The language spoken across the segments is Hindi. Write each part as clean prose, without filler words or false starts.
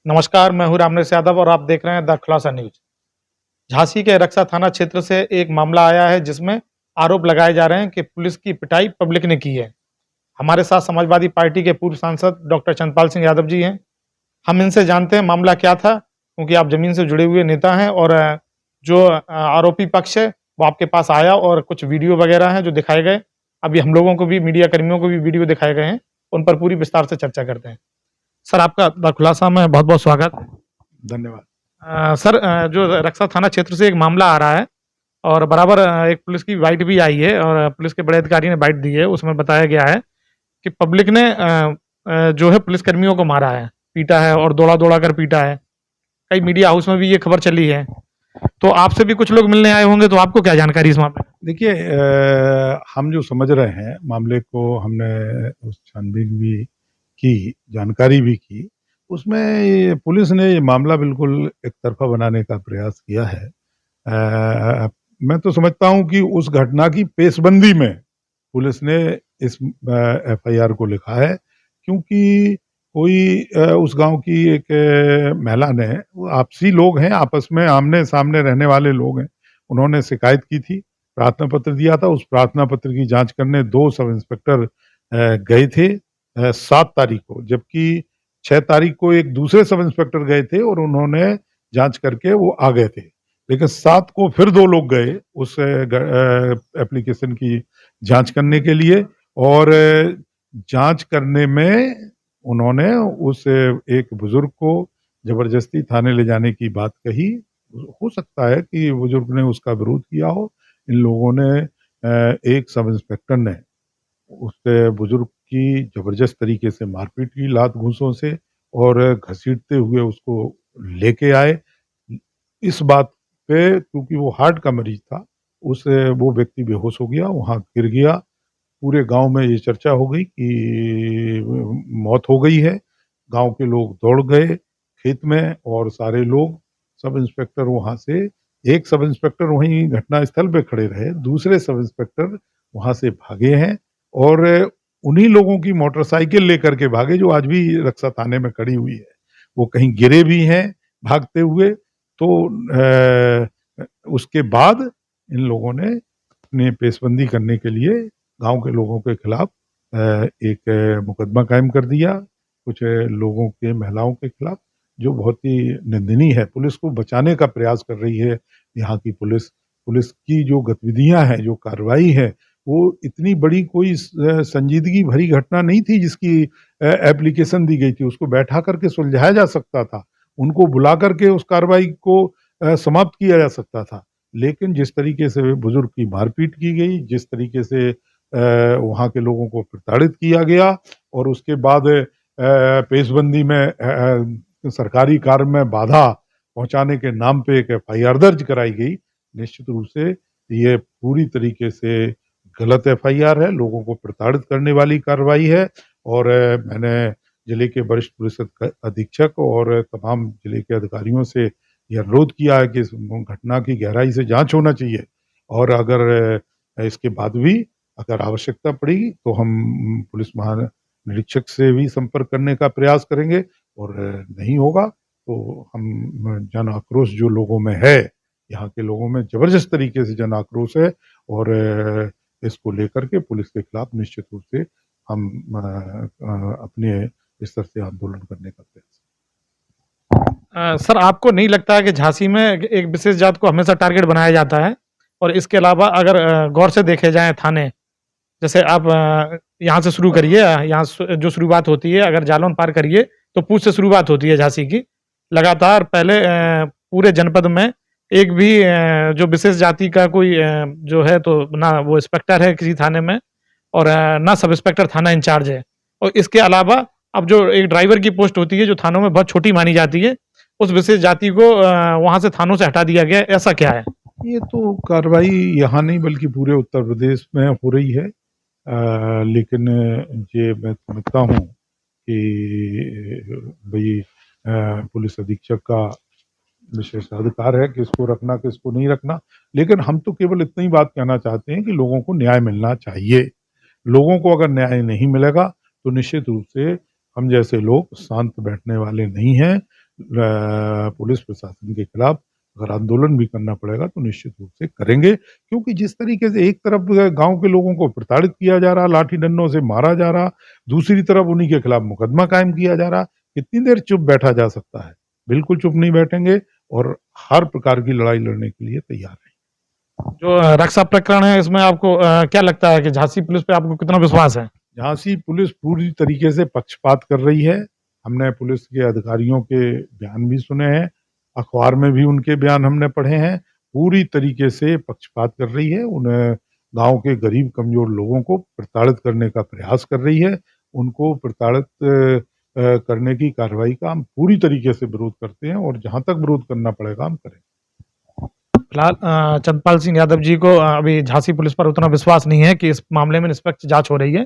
नमस्कार, मैं हूँ रामनिवास यादव और आप देख रहे हैं द खुलासा न्यूज़। झांसी के रक्सा थाना क्षेत्र से एक मामला आया है जिसमें आरोप लगाए जा रहे हैं कि पुलिस की पिटाई पब्लिक ने की है। हमारे साथ समाजवादी पार्टी के पूर्व सांसद डॉक्टर चंद्रपाल सिंह यादव जी हैं। हम इनसे जानते हैं मामला क्या था, क्योंकि आप ज़मीन से जुड़े हुए नेता हैं और जो आरोपी पक्ष है वो आपके पास आया और कुछ वीडियो वगैरह हैं जो दिखाए गए। अभी हम लोगों को भी, मीडिया कर्मियों को भी वीडियो दिखाए गए हैं, उन पर पूरी विस्तार से चर्चा करते हैं। सर, आपका द खुलासा में बहुत-बहुत स्वागत है। धन्यवाद। सर, जो रक्सा थाना क्षेत्र से एक मामला आ रहा है और बराबर एक पुलिस की बाइट भी आई है और पुलिस के बड़े अधिकारी ने बाइट दी है। उसमें बताया गया है कि पब्लिक ने जो है पुलिस कर्मियों को मारा है, पीटा है और दौड़ा-दौड़ा कर पीटा है। कई मीडिया हाउस में भी ये खबर चली है। तो आपसे भी कुछ लोग मिलने आए होंगे, तो आपको क्या जानकारी इस मामले में? देखिए, हम जो समझ रहे हैं मामले को, हमने उस छानबीन भी की, जानकारी भी की, उसमें ये पुलिस ने ये मामला बिल्कुल एक तरफ़ा बनाने का प्रयास किया है। मैं तो समझता हूँ कि उस घटना की पेशबंदी में पुलिस ने इस एफआईआर को लिखा है, क्योंकि कोई उस गांव की एक महिला ने, वो आपसी लोग हैं, आपस में आमने-सामने रहने वाले लोग हैं, उन्होंने शिकायत की थी, प्रार्थना पत्र दिया था। उस प्रार्थना पत्र की जांच करने 2 सब इंस्पेक्टर गए थे 7 तारीख को, जबकि 6 तारीख को एक दूसरे सब इंस्पेक्टर गए थे और उन्होंने जांच करके वो आ गए थे। लेकिन 7 को फिर 2 लोग गए उस एप्लीकेशन की जांच करने के लिए, और जांच करने में उन्होंने उस एक बुजुर्ग को जबरदस्ती थाने ले जाने की बात कही। हो सकता है कि बुजुर्ग ने उसका विरोध किया हो। इन लोगों ने एक सब इंस्पेक्टर ने उस बुजुर्ग की जबरदस्त तरीके से मारपीट की लात घूंसों से, और घसीटते हुए उसको लेके आए। इस बात पे, क्योंकि वो हार्ट का मरीज था, उस वो व्यक्ति बेहोश हो गया, वहाँ गिर गया। पूरे गांव में ये चर्चा हो गई कि मौत हो गई है। गांव के लोग दौड़ गए खेत में और सारे लोग, सब इंस्पेक्टर वहां से, एक सब इंस्पेक्टर वहीं घटना स्थल पे खड़े रहे, दूसरे सब इंस्पेक्टर वहां से भागे हैं, और उन्हीं लोगों की मोटरसाइकिल लेकर के भागे जो आज भी रक्सा थाने में खड़ी हुई है। वो कहीं गिरे भी हैं भागते हुए। तो उसके बाद इन लोगों ने अपने पेशबंदी करने के लिए गांव के लोगों के खिलाफ एक मुकदमा कायम कर दिया, कुछ लोगों के, महिलाओं के खिलाफ, जो बहुत ही निंदनीय है। पुलिस को बचाने का प्रयास कर रही है यहाँ की पुलिस। पुलिस की जो गतिविधियां हैं, जो कार्रवाई है, वो इतनी बड़ी कोई संजीदगी भरी घटना नहीं थी जिसकी एप्लीकेशन दी गई थी। उसको बैठा करके सुलझाया जा सकता था, उनको बुला करके उस कार्रवाई को समाप्त किया जा सकता था। लेकिन जिस तरीके से बुजुर्ग की मारपीट की गई, जिस तरीके से वहाँ के लोगों को प्रताड़ित किया गया, और उसके बाद पेशबंदी में सरकारी कार्य में बाधा पहुंचाने के नाम पे एक एफआईआर दर्ज कराई गई। निश्चित रूप से ये पूरी तरीके से गलत एफआईआर है, लोगों को प्रताड़ित करने वाली कार्रवाई है। और मैंने जिले के वरिष्ठ पुलिस अधीक्षक और तमाम जिले के अधिकारियों से यह अनुरोध किया है कि इस घटना की गहराई से जांच होना चाहिए, और अगर इसके बाद भी अगर आवश्यकता पड़ेगी तो हम पुलिस महानिरीक्षक से भी संपर्क करने का प्रयास करेंगे, और नहीं होगा तो हम जन आक्रोश जो लोगों में है, यहाँ के लोगों में जबरदस्त तरीके से जन आक्रोश है, और इसको लेकर के पुलिस के खिलाफ निश्चित रूप से हम अपने स्तर से आंदोलन करने का प्रयास। सर, आपको नहीं लगता है कि झांसी में एक विशेष जात को हमेशा टारगेट बनाया जाता है? और इसके अलावा अगर गौर से देखे जाएँ थाने, जैसे आप यहाँ से शुरू करिए, यहाँ जो शुरुआत होती है, अगर जालौन पार करिए तो पूंछ से शुरुआत होती है झांसी की। लगातार पहले पूरे जनपद में एक भी जो विशेष जाति का कोई जो है, तो ना वो इंस्पेक्टर है किसी थाने में और ना सब इंस्पेक्टर थाना इंचार्ज है। और इसके अलावा अब जो एक ड्राइवर की पोस्ट होती है जो थानों में बहुत छोटी मानी जाती है, उस विशेष जाति को वहाँ से थानों से हटा दिया गया है। ऐसा क्या है? ये तो कार्रवाई यहाँ नहीं बल्कि पूरे उत्तर प्रदेश में हो रही है। लेकिन ये मैं समझता हूँ कि भाई पुलिस अधीक्षक का विशेषाधिकार है किसको रखना किसको नहीं रखना। लेकिन हम तो केवल इतनी बात कहना चाहते हैं कि लोगों को न्याय मिलना चाहिए। लोगों को अगर न्याय नहीं मिलेगा तो निश्चित रूप से हम जैसे लोग शांत बैठने वाले नहीं हैं। पुलिस प्रशासन के खिलाफ अगर आंदोलन भी करना पड़ेगा तो निश्चित रूप से करेंगे, क्योंकि जिस तरीके से एक तरफ गांव के लोगों को प्रताड़ित किया जा रहा, लाठी डंडों से मारा जा रहा, दूसरी तरफ उन्हीं के खिलाफ मुकदमा कायम किया जा रहा, कितनी देर चुप बैठा जा सकता है? बिल्कुल चुप नहीं बैठेंगे और हर प्रकार की लड़ाई लड़ने के लिए तैयार हैं। जो रक्षा प्रकरण है इसमें आपको क्या लगता है कि झांसी पुलिस पे आपको कितना विश्वास है? झांसी पुलिस पूरी तरीके से पक्षपात कर रही है। हमने पुलिस के अधिकारियों के बयान भी सुने हैं, अखबार में भी उनके बयान हमने पढ़े हैं। पूरी तरीके से पक्षपात कर रही है, उन्हें गांव के गरीब कमजोर लोगों को प्रताड़ित करने का प्रयास कर रही है। उनको प्रताड़ित करने की कार्रवाई का हम पूरी तरीके से विरोध करते हैं और जहां तक विरोध करना पड़ेगा हम करेंगे। फिलहाल चंद्रपाल सिंह यादव जी को अभी झांसी पुलिस पर उतना विश्वास नहीं है कि इस मामले में निष्पक्ष जांच हो रही है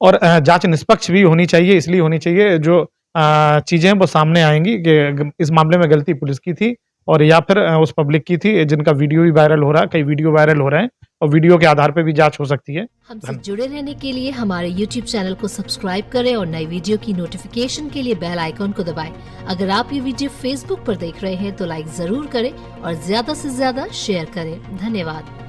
और जांच निष्पक्ष भी होनी चाहिए, इसलिए होनी चाहिए जो चीजें वो सामने आएंगी कि इस मामले में गलती पुलिस की थी और या फिर उस पब्लिक की थी जिनका वीडियो भी वायरल हो रहा है, कई वीडियो वायरल हो रहे हैं और वीडियो के आधार पर भी जांच हो सकती है। हमसे जुड़े रहने के लिए हमारे YouTube चैनल को सब्सक्राइब करें और नई वीडियो की नोटिफिकेशन के लिए बेल आइकॉन को दबाएं। अगर आप ये वीडियो Facebook पर देख रहे हैं तो लाइक जरूर करें और ज्यादा से ज्यादा शेयर करें। धन्यवाद।